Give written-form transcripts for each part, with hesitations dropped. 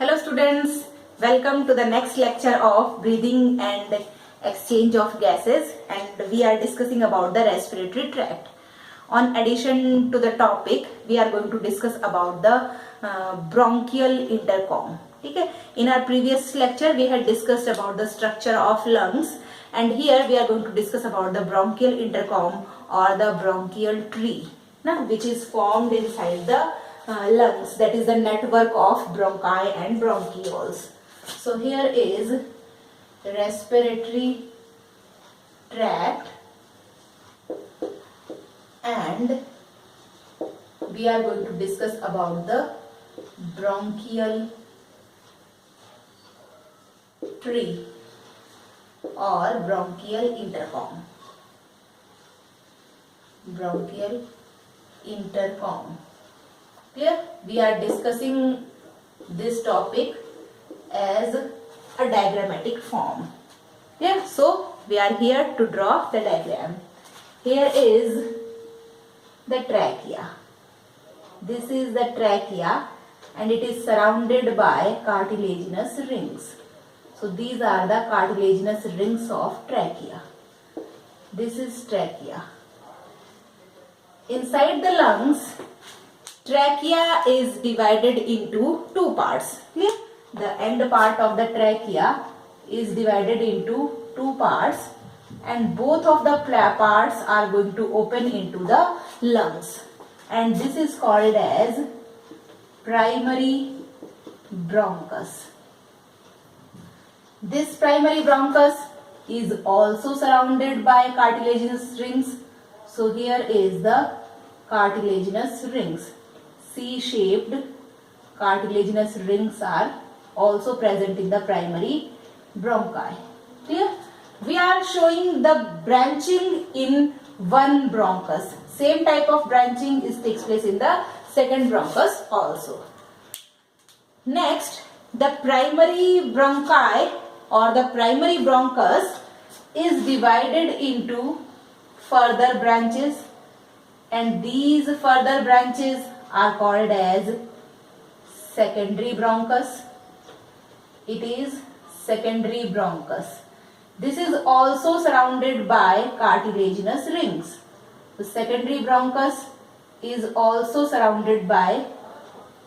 Hello students, welcome to the next lecture of breathing and exchange of gases, and we are discussing about the respiratory tract. On addition to the topic, we are going to discuss about the bronchial intercom. Okay? In our previous lecture, we had discussed about the structure of lungs, and here we are going to discuss about the bronchial intercom or the bronchial tree, which is formed inside the lungs, that is the network of bronchi and bronchioles. So here is respiratory tract, and we are going to discuss about the bronchial tree or bronchial intercom. Bronchial intercom. Clear? We are discussing this topic as a diagrammatic form. Yeah, so we are here to draw the diagram. Here is the trachea. This is the trachea, and it is surrounded by cartilaginous rings. So these are the cartilaginous rings of trachea. This is trachea. Inside the lungs, trachea is divided into two parts. Clear? The end part of the trachea is divided into two parts, and both of the parts are going to open into the lungs, and this is called as primary bronchus. This primary bronchus is also surrounded by cartilaginous rings. So here is the cartilaginous rings. C-shaped cartilaginous rings are also present in the primary bronchi. Clear? We are showing the branching in one bronchus. Same type of branching takes place in the second bronchus also. Next, the primary bronchi or the primary bronchus is divided into further branches, and these further branches are called as secondary bronchus. It is secondary bronchus. This is also surrounded by cartilaginous rings. The secondary bronchus is also surrounded by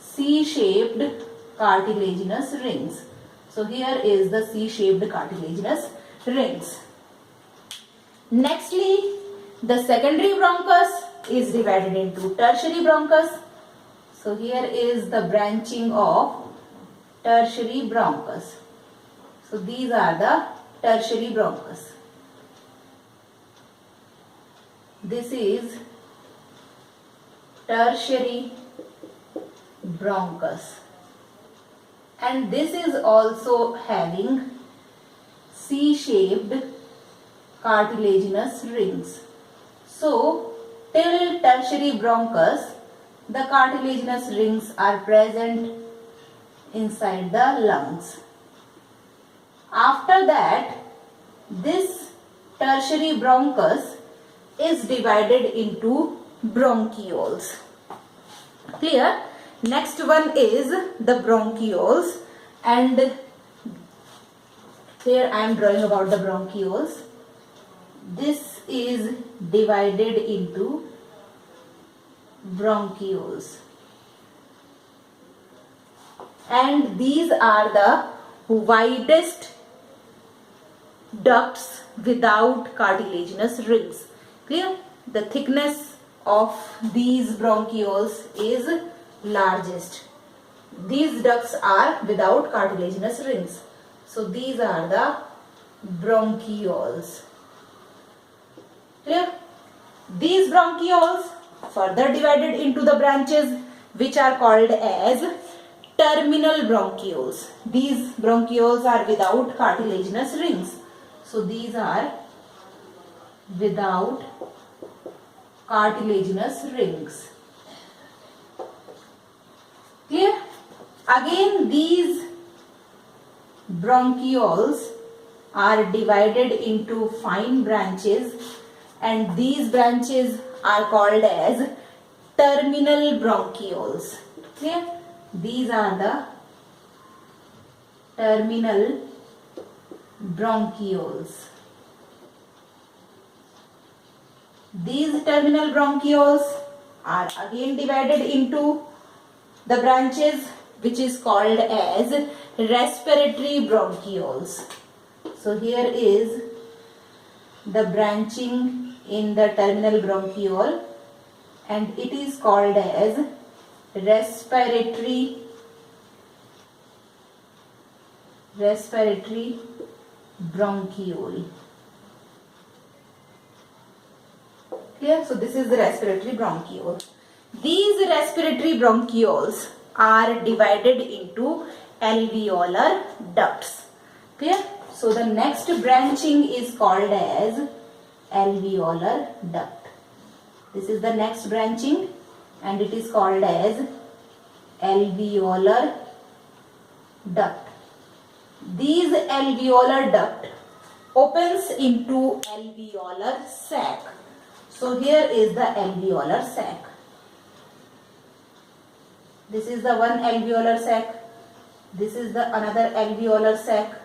C-shaped cartilaginous rings. So here is the C-shaped cartilaginous rings. Nextly, the secondary bronchus is divided into tertiary bronchus. So here is the branching of tertiary bronchus. So these are the tertiary bronchus. This is tertiary bronchus, and this is also having C-shaped cartilaginous rings. So till tertiary bronchus, the cartilaginous rings are present inside the lungs. After that, this tertiary bronchus is divided into bronchioles. Clear? Next one is the bronchioles, and here I am drawing about the bronchioles. This is divided into bronchioles, and these are the widest ducts without cartilaginous rings. Clear? The thickness of these bronchioles is largest. These ducts are without cartilaginous rings. So these are the bronchioles. Clear? These bronchioles further divided into the branches which are called as terminal bronchioles. These bronchioles are without cartilaginous rings. So these are without cartilaginous rings. Clear? Again, these bronchioles are divided into fine branches, and these branches are called as terminal bronchioles. Clear? These are the terminal bronchioles. These terminal bronchioles are again divided into the branches which is called as respiratory bronchioles. So here is the branching in the terminal bronchiole, and it is called as respiratory bronchiole. Clear? So this is the respiratory bronchiole. These respiratory bronchioles are divided into alveolar ducts. Clear? So the next branching is called as alveolar duct. This is the next branching and it is called as alveolar duct. These alveolar duct opens into alveolar sac. So here is the alveolar sac. This is the one alveolar sac. This is the another alveolar sac.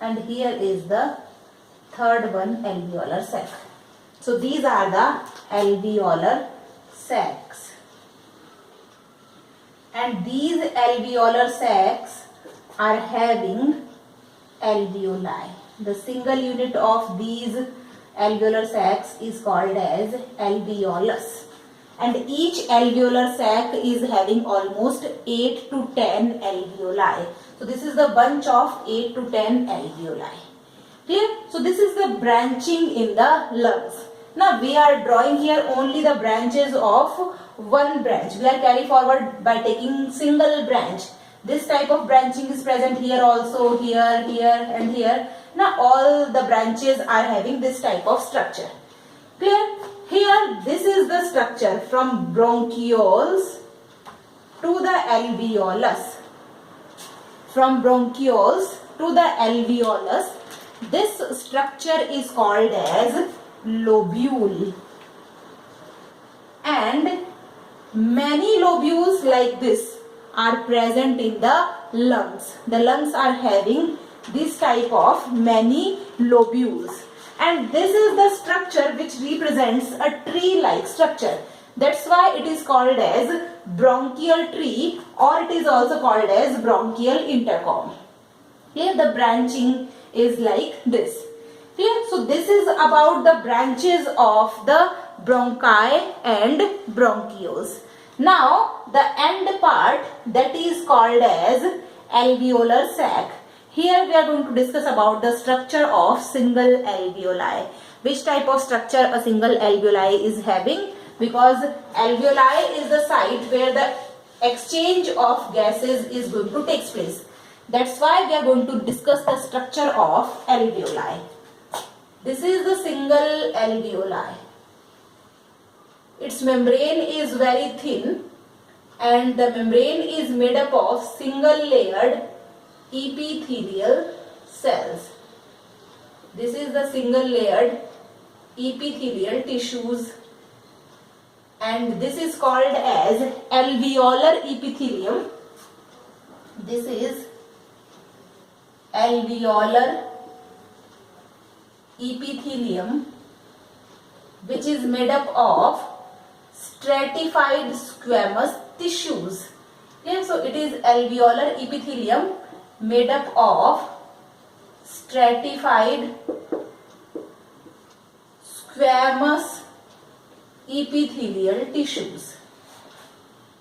And here is the third one alveolar sac. So these are the alveolar sacs. And these alveolar sacs are having alveoli. The single unit of these alveolar sacs is called as alveolus. And each alveolar sac is having almost 8 to 10 alveoli. So this is the bunch of 8 to 10 alveoli. Clear? So this is the branching in the lungs. Now we are drawing here only the branches of one branch. We are carry forward by taking single branch. This type of branching is present here also, here, here and here. Now all the branches are having this type of structure. Clear? Here this is the structure from bronchioles to the alveolus. From bronchioles to the alveolus, this structure is called as lobule. And many lobules like this are present in the lungs. The lungs are having this type of many lobules. And this is the structure which represents a tree-like structure. That's why it is called as bronchial tree, or it is also called as bronchial intercom. Here the branching is like this. Clear? So this is about the branches of the bronchi and bronchioles. Now the end part, that is called as alveolar sac. Here we are going to discuss about the structure of single alveoli. Which type of structure a single alveoli is having? Because alveoli is the site where the exchange of gases is going to take place. That's why we are going to discuss the structure of alveoli. This is the single alveoli. Its membrane is very thin and the membrane is made up of single layered epithelial cells. This is the single layered epithelial tissues, and this is called as alveolar epithelium. This is alveolar epithelium, which is made up of stratified squamous tissues. Okay, so it is alveolar epithelium made up of stratified squamous epithelial tissues.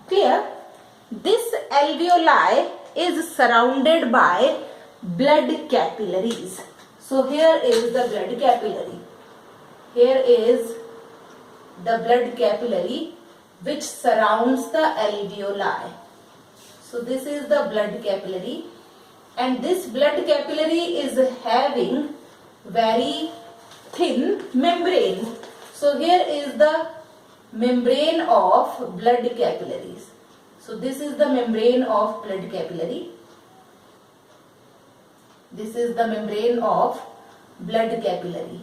Clear? This alveoli is surrounded by blood capillaries. So here is the blood capillary. Here is the blood capillary which surrounds the alveoli. So this is the blood capillary, and this blood capillary is having very thin membrane. So here is the membrane of blood capillaries. So this is the membrane of blood capillary. This is the membrane of blood capillary.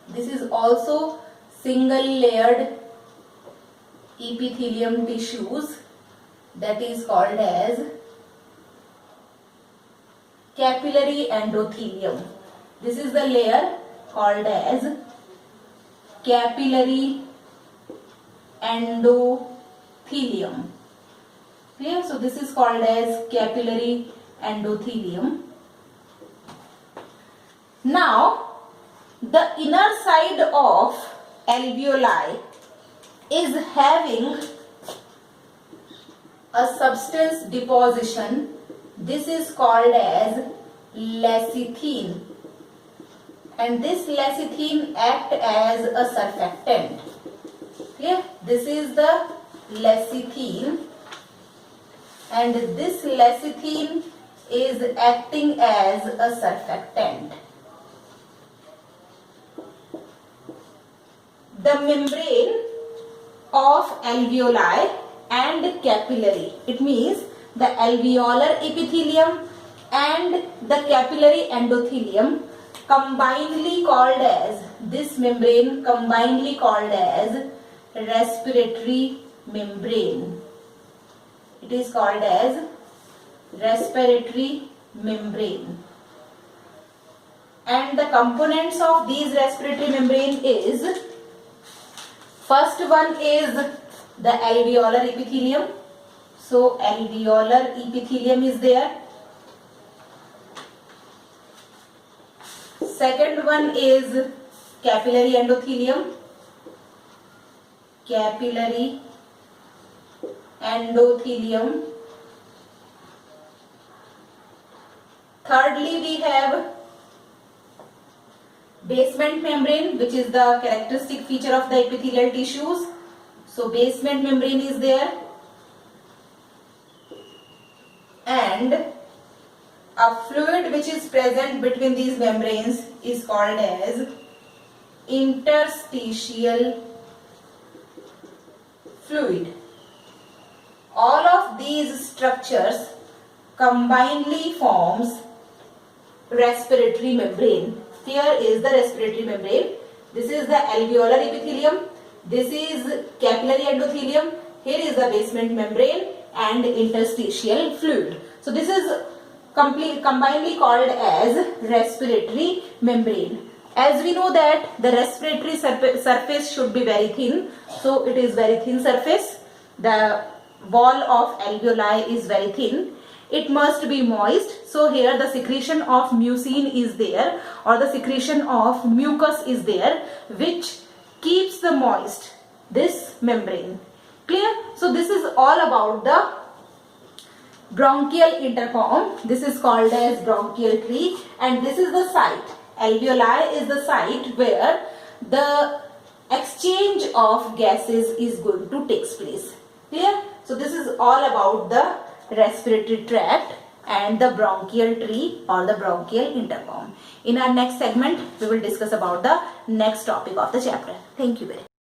This is also single layered epithelium tissues, that is called as capillary endothelium. This is the layer called as capillary endothelium. Clear? So this is called as capillary endothelium. Now, the inner side of alveoli is having a substance deposition. This is called as lecithin, and this lecithin act as a surfactant. Clear? This is the lecithin, and this lecithin is acting as a surfactant. The membrane of alveoli and capillary, it means the alveolar epithelium and the capillary endothelium combinedly called as, this membrane combinedly called as respiratory membrane. It is called as respiratory membrane. And the components of these respiratory membrane is, first one is the alveolar epithelium. So alveolar epithelium is there. Second one is capillary endothelium. Capillary endothelium. Thirdly, we have basement membrane, which is the characteristic feature of the epithelial tissues. So basement membrane is there, and a fluid which is present between these membranes is called as interstitial fluid. All of these structures combinedly forms respiratory membrane. Here is the respiratory membrane. This is the alveolar epithelium. This is capillary endothelium. Here is the basement membrane and interstitial fluid. So this is combinedly called as respiratory membrane. As we know that the respiratory surface should be very thin. So it is very thin surface. The wall of alveoli is very thin. It must be moist. So here the secretion of mucin is there, or the secretion of mucus is there, which keeps the moist this membrane. Clear? So this is all about the bronchial intercom. This is called as bronchial tree, and this is the site. Alveoli is the site where the exchange of gases is going to take place. Clear? So this is all about the respiratory tract and the bronchial tree or the bronchial intercom. In our next segment, we will discuss about the next topic of the chapter. Thank you very much.